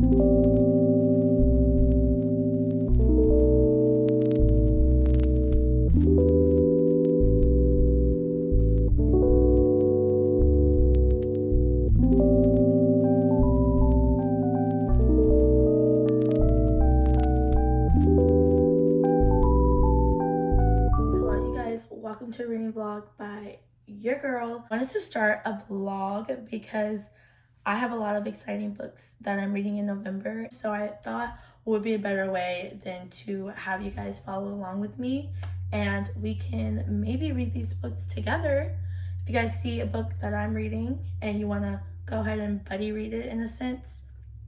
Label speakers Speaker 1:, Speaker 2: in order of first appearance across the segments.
Speaker 1: Welcome to a reading vlog by your girl. I wanted to start a vlog because I have a lot of exciting books that I'm reading in November, so I thought what would be a better way than to have you guys follow along with me and we can maybe read these books together. If you guys see a book that I'm reading and you want to go ahead and buddy read it in a sense,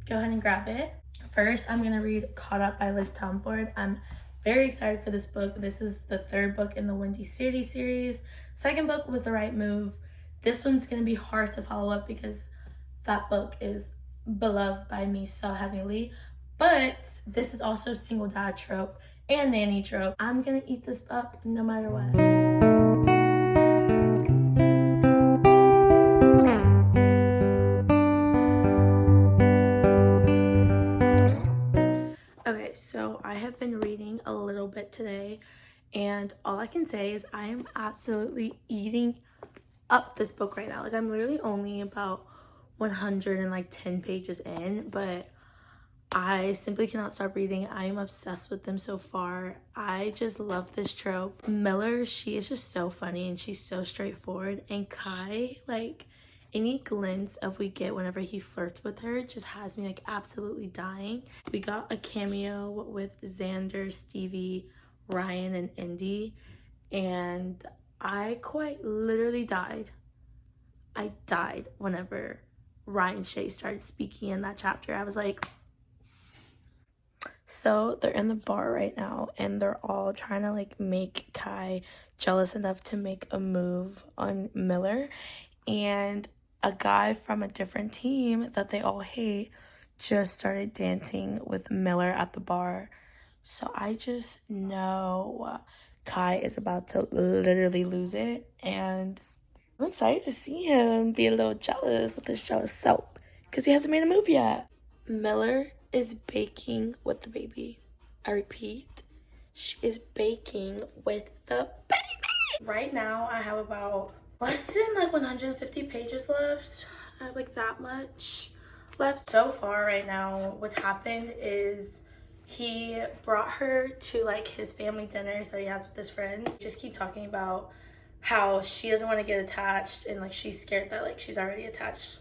Speaker 1: go ahead and grab it. First, I'm going to read Caught Up by Liz Tomford. I'm very excited for this book. This is the third book in the Windy City series. Second book was The Right Move. This one's going to be hard to follow up because that book is beloved by me so heavily. But this is also single dad trope and nanny trope. I'm going to eat this up no matter what. Okay, so I have been reading a little bit today, and all I can say is I am absolutely eating up this book right now. Like, I'm literally only about 110 pages in, but I simply cannot stop reading. I am obsessed with them so far. I just love this trope. Miller, she is just so funny and she's so straightforward, and Kai, like, any glimpse of we get whenever he flirts with her just has me like absolutely dying. We got a cameo with Xander, Stevie, Ryan, and Indy, and I quite literally died. I died whenever Ryan Shay started speaking in that chapter. I was like, so they're in the bar right now and they're all trying to like make Kai jealous enough to make a move on Miller, and a guy from a different team that they all hate just started dancing with Miller at the bar. So I just know Kai is about to literally lose it, and I'm excited to see him be a little jealous with his jealous self because he hasn't made a move yet. Miller is baking with the baby. I repeat, she is baking with the baby. Right now I have about less than like 150 pages left. I have like that much left. So far right now, what's happened is he brought her to like his family dinners that he has with his friends. Just keep talking about how she doesn't want to get attached and like she's scared that like she's already attached.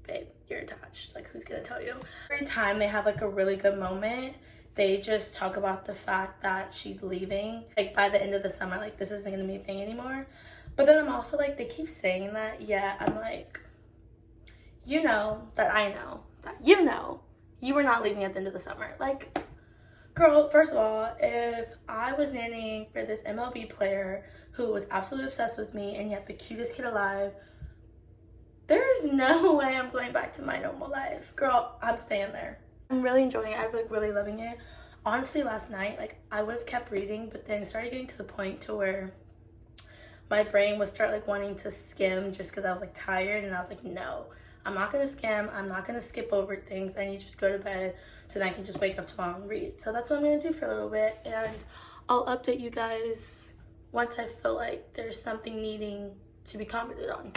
Speaker 1: Babe, you're attached. Like, who's gonna tell you? Every time they have like a really good moment, they just talk about the fact that she's leaving. Like by the end of the summer, like this isn't gonna be a thing anymore. But then I'm also like, they keep saying that, yet I'm like, you know that I know that you were not leaving at the end of the summer. Like, girl, first of all, if I was nannying for this MLB player who was absolutely obsessed with me and he had the cutest kid alive, there's no way I'm going back to my normal life. Girl, I'm staying there. I'm really enjoying it. I'm like really loving it. Honestly, last night, like I would have kept reading, but then it started getting to the point to where my brain would start like wanting to skim just because I was like tired, and I was like, no, I'm not gonna skim. I'm not gonna skip over things. I need to just go to bed so then I can just wake up tomorrow and read. So that's what I'm gonna do for a little bit, and I'll update you guys once I feel like there's something needing to be commented on.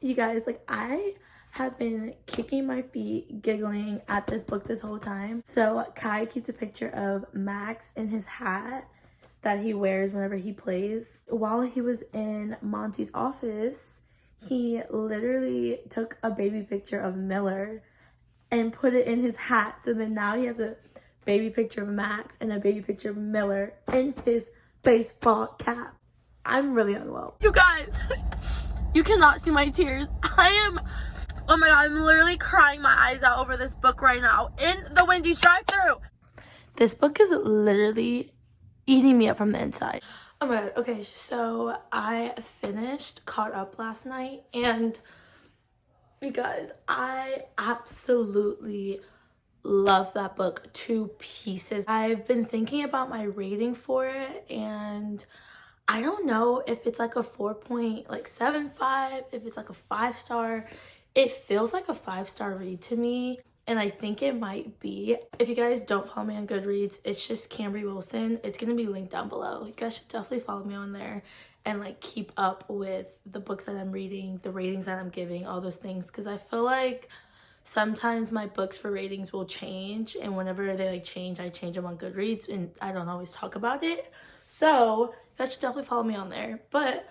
Speaker 1: You guys, like I have been kicking my feet giggling at this book this whole time. So Kai keeps a picture of Max in his hat that he wears whenever he plays. While he was in Monty's office, he literally took a baby picture of Miller and put it in his hat. So then now he has a baby picture of Max and a baby picture of Miller in his baseball cap. I'm really unwell. You guys, you cannot see my tears. Oh my god, I'm literally crying my eyes out over this book right now in the Wendy's drive-thru. This book is literally eating me up from the inside. Oh my god, okay, so I finished Caught Up last night, and you guys, I absolutely love that book to pieces. I've been thinking about my rating for it, and I don't know if it's like a 4.75, if it's like a 5-star. It feels like a 5-star read to me, and I think it might be. If you guys don't follow me on Goodreads, it's just Kambri Wilson. It's gonna be linked down below. You guys should definitely follow me on there and like keep up with the books that I'm reading, the ratings that I'm giving, all those things, because I feel like sometimes my books for ratings will change, and whenever they like change, I change them on Goodreads, and I don't always talk about it. So you guys should definitely follow me on there. But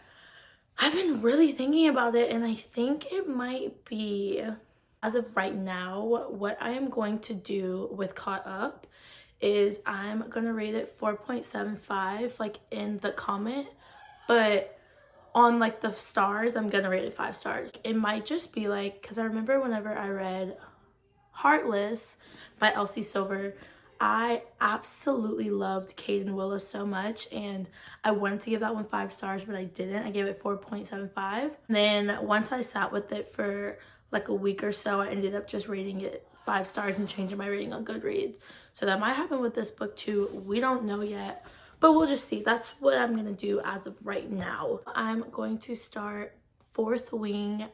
Speaker 1: I've been really thinking about it, and I think it might be, as of right now, what I am going to do with Caught Up is I'm gonna rate it 4.75 like in the comment, but on like the stars, I'm gonna rate it 5 stars. It might just be like, because I remember whenever I read Heartless by Elsie Silver, I absolutely loved Caden Willis so much, and I wanted to give that one 5 stars, but I didn't. I gave it 4.75. Then once I sat with it for like a week or so, I ended up just rating it 5 stars and changing my rating on Goodreads. So that might happen with this book too. We don't know yet, but we'll just see. That's what I'm gonna do as of right now. I'm going to start Fourth Wing.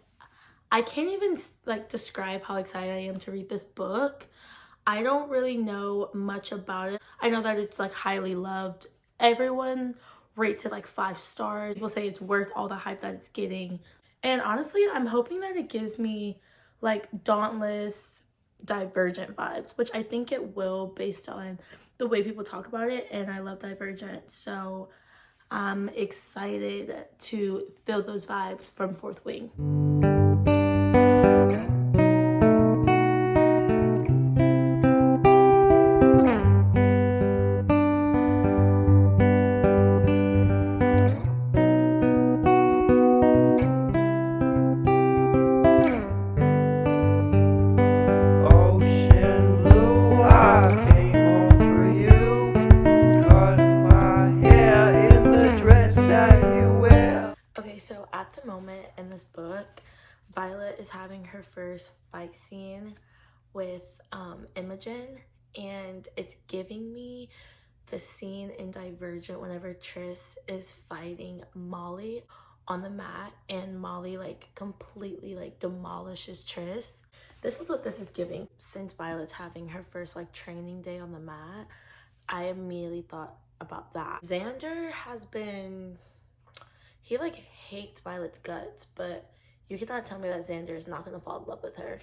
Speaker 1: I can't even like describe how excited I am to read this book. I don't really know much about it. I know that it's like highly loved. Everyone rates it like 5 stars. People say it's worth all the hype that it's getting. And honestly, I'm hoping that it gives me like Dauntless, Divergent vibes, which I think it will based on the way people talk about it. And I love Divergent, so I'm excited to feel those vibes from Fourth Wing. So at the moment in this book, Violet is having her first fight scene with Imogen, and it's giving me the scene in Divergent whenever Tris is fighting Molly on the mat, and Molly like completely like demolishes Tris. This is what this is giving. Since Violet's having her first like training day on the mat, I immediately thought about that. Xander has been, he like hates Violet's guts, but you cannot tell me that Xander is not gonna fall in love with her.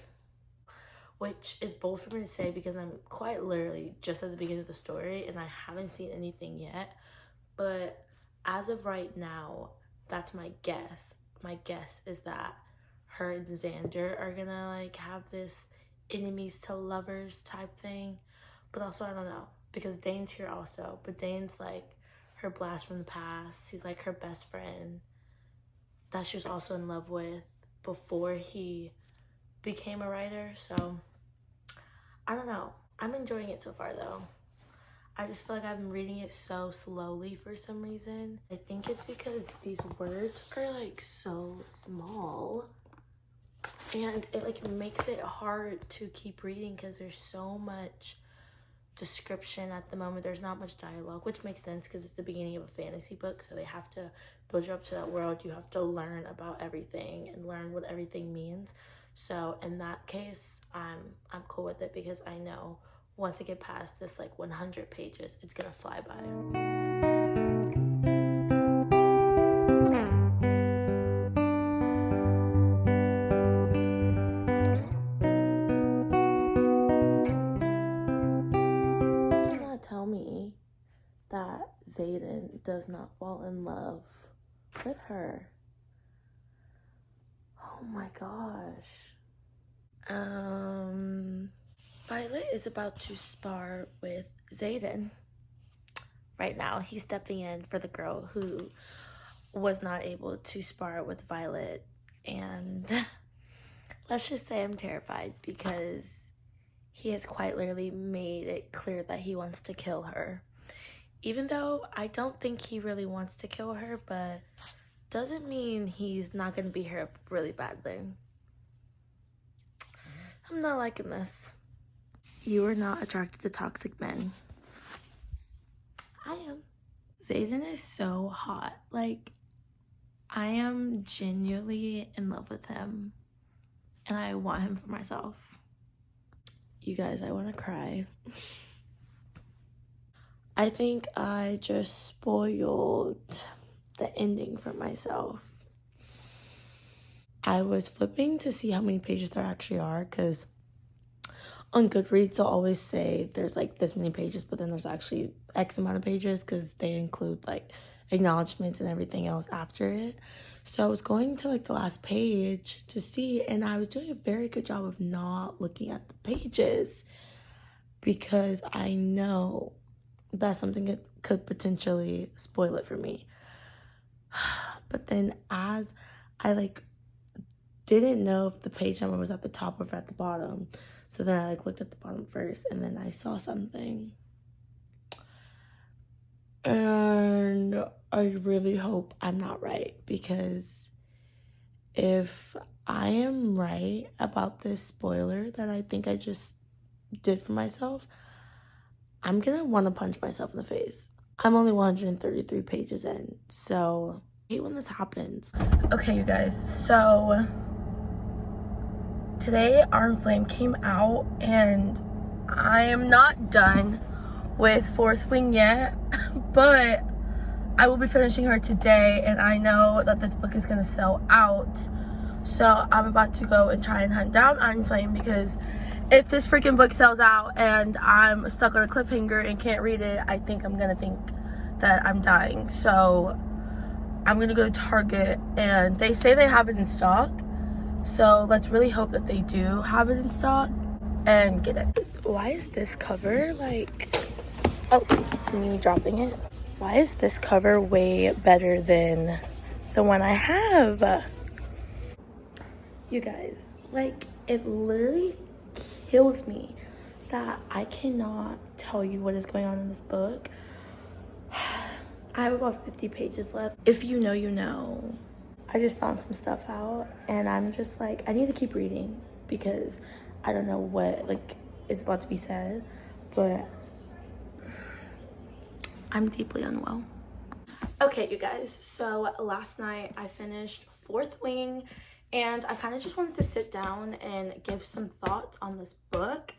Speaker 1: Which is bold for me to say because I'm quite literally just at the beginning of the story and I haven't seen anything yet. But as of right now, that's my guess. My guess is that her and Xander are gonna like have this enemies to lovers type thing. But also I don't know, because Dane's here also, but Dane's like her blast from the past. He's like her best friend that she was also in love with before he became a writer. So I don't know. I'm enjoying it so far though. I just feel like I'm reading it so slowly for some reason. I think it's because these words are like so small, and it like makes it hard to keep reading because there's so much description at the moment. There's not much dialogue, which makes sense because it's the beginning of a fantasy book, so they have to build you up to that world. You have to learn about everything and learn what everything means. So in that case, I'm cool with it because I know once I get past this like 100 pages, it's gonna fly by. Tell me that Xaden does not fall in love with her. Oh my gosh. Violet is about to spar with Xaden. Right now, he's stepping in for the girl who was not able to spar with Violet. And let's just say I'm terrified because he has quite literally made it clear that he wants to kill her. Even though I don't think he really wants to kill her, but doesn't mean he's not going to beat her up really badly. I'm not liking this. You are not attracted to toxic men. I am. Zayden is so hot. Like, I am genuinely in love with him. And I want him for myself. You guys, I want to cry. I think I just spoiled the ending for myself. I was flipping to see how many pages there actually are, because on Goodreads they'll always say there's like this many pages, but then there's actually X amount of pages because they include like acknowledgments and everything else after it. So I was going to like the last page to see, and I was doing a very good job of not looking at the pages because I know that's something that could potentially spoil it for me. But then as I like didn't know if the page number was at the top or at the bottom, so then I like looked at the bottom first, and then I saw something, and I really hope I'm not right, because if I am right about this spoiler that I think I just did for myself, I'm gonna want to punch myself in the face. I'm only 133 pages in, so I hate when this happens. Okay, you guys, so today Iron Flame came out, and I am not done with Fourth Wing yet, but I will be finishing her today, and I know that this book is gonna sell out, so I'm about to go and try and hunt down Iron Flame, because if this freaking book sells out and I'm stuck on a cliffhanger and can't read it, I think I'm gonna think that I'm dying. So I'm gonna go to Target, and they say they have it in stock, so let's really hope that they do have it in stock and get it. Why is this cover like, oh, me dropping it. Why is this cover way better than the one I have? You guys, like, it literally kills me that I cannot tell you what is going on in this book. I have about 50 pages left. If you know, you know. I just found some stuff out, and I'm just like, I need to keep reading because I don't know what like is about to be said, but I'm deeply unwell. Okay, you guys, so last night I finished Fourth Wing, and I kind of just wanted to sit down and give some thoughts on this book.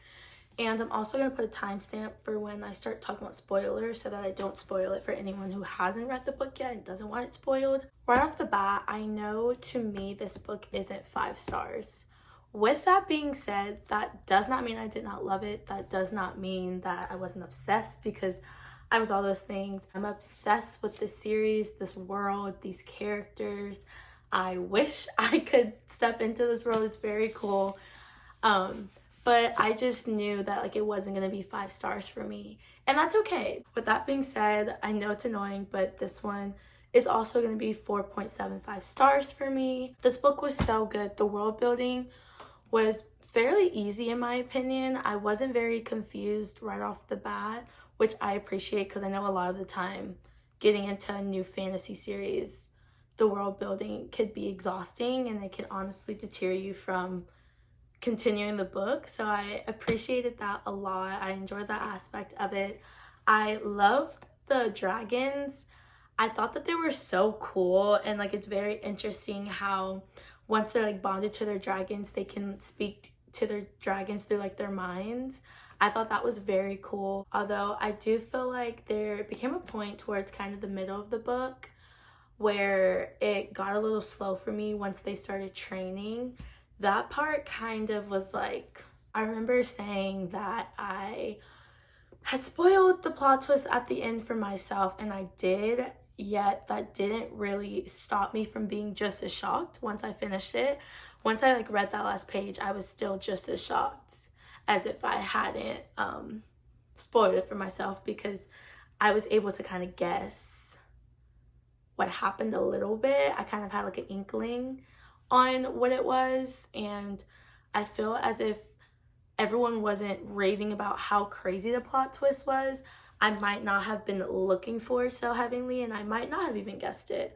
Speaker 1: And I'm also going to put a timestamp for when I start talking about spoilers so that I don't spoil it for anyone who hasn't read the book yet and doesn't want it spoiled. Right off the bat, I know to me this book isn't 5 stars. With that being said, that does not mean I did not love it. That does not mean that I wasn't obsessed, because I was all those things. I'm obsessed with this series, this world, these characters. I wish I could step into this world. It's very cool. But I just knew that like it wasn't gonna be 5 stars for me, and that's okay. With that being said, I know it's annoying, but this one is also gonna be 4.75 stars for me. This book was so good. The world building was fairly easy in my opinion. I wasn't very confused right off the bat, which I appreciate, because I know a lot of the time getting into a new fantasy series, the world building could be exhausting, and it can honestly deter you from continuing the book. So I appreciated that a lot. I enjoyed that aspect of it. I loved the dragons. I thought that they were so cool, and like it's very interesting how once they're like bonded to their dragons, they can speak to their dragons through like their minds. I thought that was very cool. Although I do feel like there became a point towards kind of the middle of the book where it got a little slow for me once they started training. That part kind of was like, I remember saying that I had spoiled the plot twist at the end for myself, and I did, yet that didn't really stop me from being just as shocked once I finished it. Once I like read that last page, I was still just as shocked as if I hadn't spoiled it for myself, because I was able to kind of guess what happened a little bit. I kind of had like an inkling on what it was, and I feel as if everyone wasn't raving about how crazy the plot twist was, I might not have been looking for it so heavily, and I might not have even guessed it.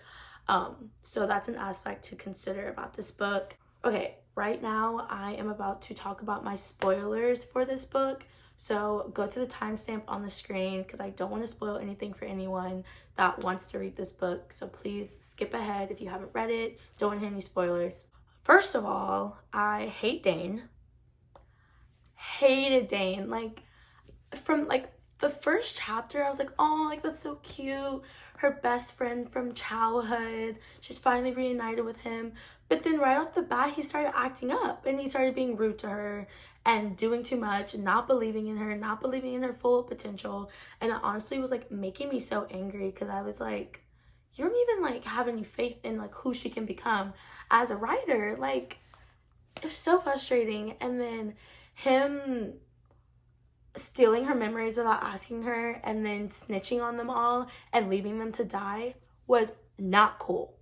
Speaker 1: So that's an aspect to consider about this book. Okay, right now I am about to talk about my spoilers for this book, So go to the timestamp on the screen because I don't want to spoil anything for anyone that wants to read this book. So please skip ahead if you haven't read it. Don't want to hear any spoilers. First of all, I hate Dane. Hated Dane. Like, from like the first chapter, I was like, oh, like that's so cute. Her best friend from childhood. She's finally reunited with him. But then right off the bat, he started acting up and he started being rude to her and doing too much, not believing in her, not believing in her full potential. And it honestly was like making me so angry because I was like, you don't even like have any faith in like who she can become as a writer. Like, it's so frustrating. And then him stealing her memories without asking her and then snitching on them all and leaving them to die was not cool.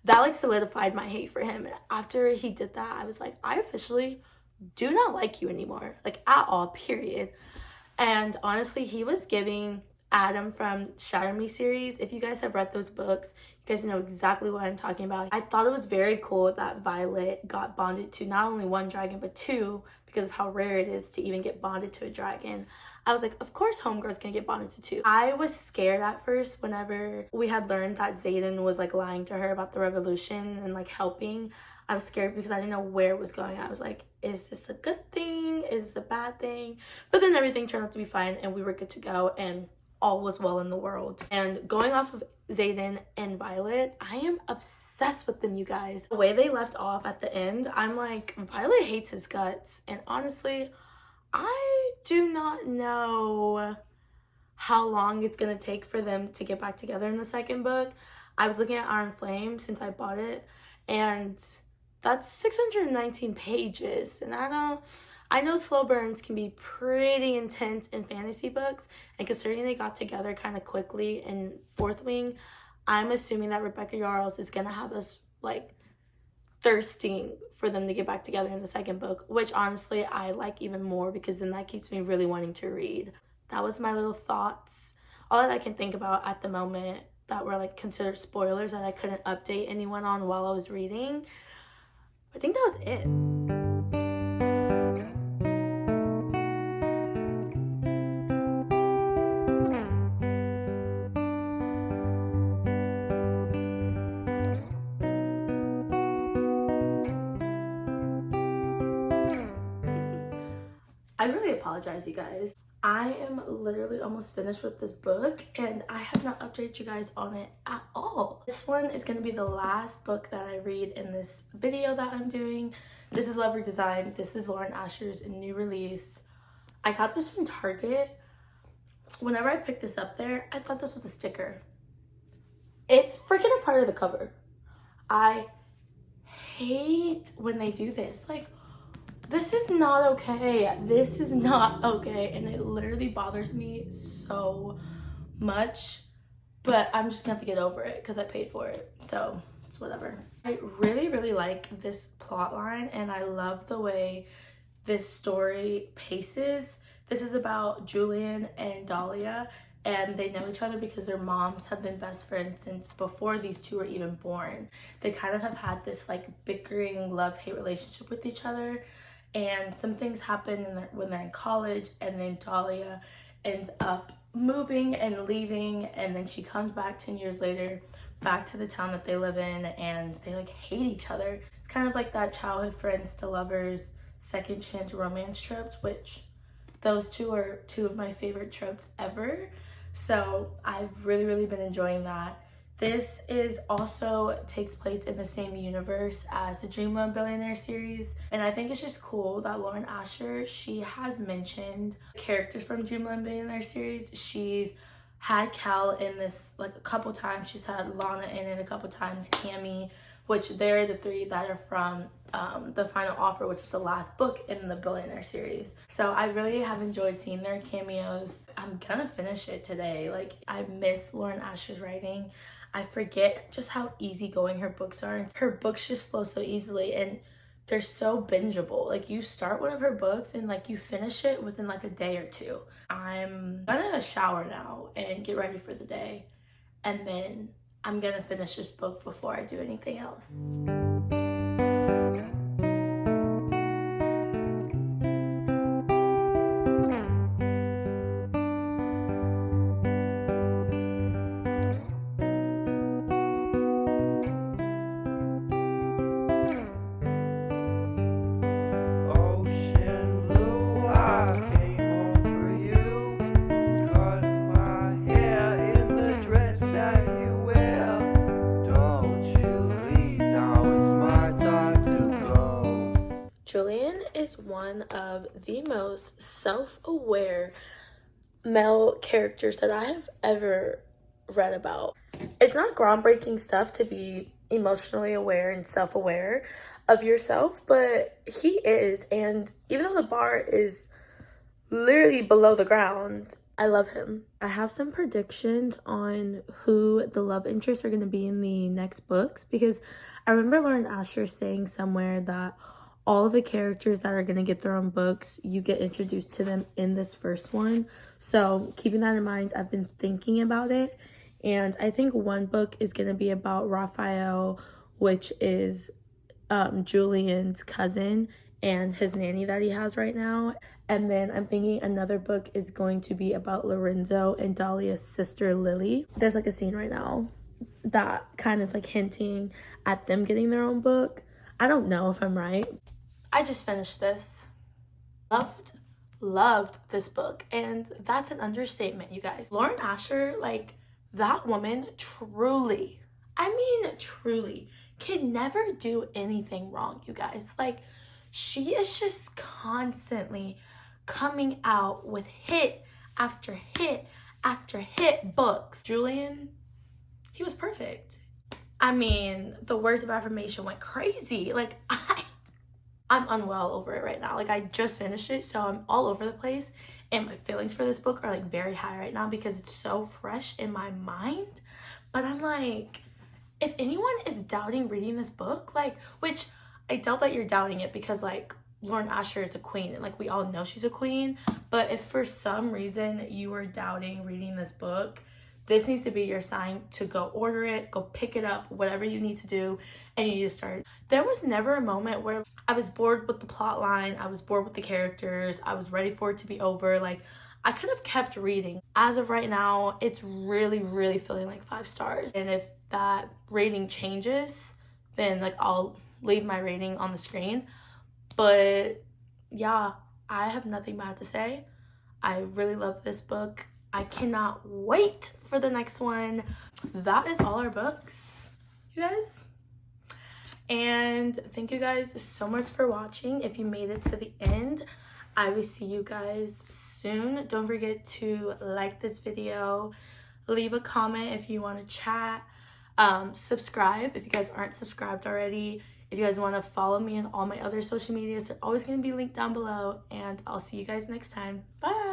Speaker 1: That like solidified my hate for him. After he did that, I was like, I officially do not like you anymore, like at all, period. And honestly, he was giving Adam from Shatter Me series. If you guys have read those books, you guys know exactly what I'm talking about. I thought it was very cool that Violet got bonded to not only one dragon but two, because of how rare it is to even get bonded to a dragon. I was like, of course Homegirl's gonna get bonded to two. I was scared at first whenever we had learned that Xaden was like lying to her about the revolution and like helping. I was scared because I didn't know where it was going. I was like, is this a good thing? Is this a bad thing? But then everything turned out to be fine and we were good to go and all was well in the world. And going off of Xaden and Violet, I am obsessed with them, you guys. The way they left off at the end, I'm like, Violet hates his guts. And honestly, I do not know how long it's gonna take for them to get back together in the second book. I was looking at Iron Flame since I bought it, and that's 619 pages. And I know slow burns can be pretty intense in fantasy books, and considering they got together kind of quickly in Fourth Wing, I'm assuming that Rebecca Yarros is gonna have us like thirsting for them to get back together in the second book, which honestly I like even more because then that keeps me really wanting to read. That was my little thoughts, all that I can think about at the moment that were like considered spoilers that I couldn't update anyone on while I was reading. I think that was it. I really apologize, you guys. I am literally almost finished with this book and I have not updated you guys on it at all. This one is going to be the last book that I read in this video that I'm doing. This is Love Redesign. This is Lauren Asher's new release. I got this from Target. Whenever I picked this up there, I thought this was a sticker. It's freaking a part of the cover. I hate when they do this. Like, this is not okay. This is not okay. And it literally bothers me so much. But I'm just gonna have to get over it because I paid for it. So it's whatever. I really, really like this plot line and I love the way this story paces. This is about Julian and Dahlia, and they know each other because their moms have been best friends since before these two were even born. They kind of have had this like bickering love-hate relationship with each other. And some things happen when they're in college, and then Dahlia ends up moving and leaving, and then she comes back 10 years later back to the town that they live in, and they like hate each other. It's kind of like that childhood friends to lovers second chance romance tropes, which those two are two of my favorite tropes ever. So I've really, really been enjoying that. This is also takes place in the same universe as the Dreamland Billionaire series. And I think it's just cool that Lauren Asher, she has mentioned characters from Dreamland Billionaire series. She's had Cal in this like a couple times. She's had Lana in it a couple times, Cammy, which they're the three that are from The Final Offer, which is the last book in the Billionaire series. So I really have enjoyed seeing their cameos. I'm gonna finish it today. Like, I miss Lauren Asher's writing. I forget just how easygoing her books are. Her books just flow so easily and they're so bingeable. Like, you start one of her books and like you finish it within like a day or two. I'm gonna shower now and get ready for the day, and then I'm gonna finish this book before I do anything else. most self-aware male characters that I have ever read about. It's not groundbreaking stuff to be emotionally aware and self-aware of yourself, but he is. And even though the bar is literally below the ground, I love him. I have some predictions on who the love interests are going to be in the next books, because I remember Lauren Asher saying somewhere that all the characters that are going to get their own books, you get introduced to them in this first one. So keeping that in mind, I've been thinking about it. And I think one book is going to be about Raphael, which is Julian's cousin and his nanny that he has right now. And then I'm thinking another book is going to be about Lorenzo and Dahlia's sister Lily. There's like a scene right now that kind of is like hinting at them getting their own book. I don't know if I'm right. I just finished this. Loved this book, and that's an understatement, you guys. Lauren Asher, like, that woman truly, I mean truly, can never do anything wrong, you guys. Like, she is just constantly coming out with hit after hit after hit books. Julian, he was perfect. I mean, the words of affirmation went crazy. Like, I'm unwell over it right now. Like, I just finished it, so I'm all over the place, and my feelings for this book are like very high right now because it's so fresh in my mind. But I'm like, if anyone is doubting reading this book, like, which I doubt that you're doubting it, because like Lauren Asher is a queen and like we all know she's a queen, but if for some reason you are doubting reading this book, this needs to be your sign to go order it, go pick it up, whatever you need to do, and you need to start. There was never a moment where I was bored with the plot line, I was bored with the characters, I was ready for it to be over. Like, I could have kept reading. As of right now, it's really, really feeling like 5 stars. And if that rating changes, then like I'll leave my rating on the screen. But yeah, I have nothing bad to say. I really love this book. I cannot wait for the next one. That is all our books, you guys. And thank you guys so much for watching. If you made it to the end, I will see you guys soon. Don't forget to like this video, leave a comment if you want to chat, subscribe if you guys aren't subscribed already. If you guys want to follow me on all my other social medias, they're always going to be linked down below. And I'll see you guys next time. Bye.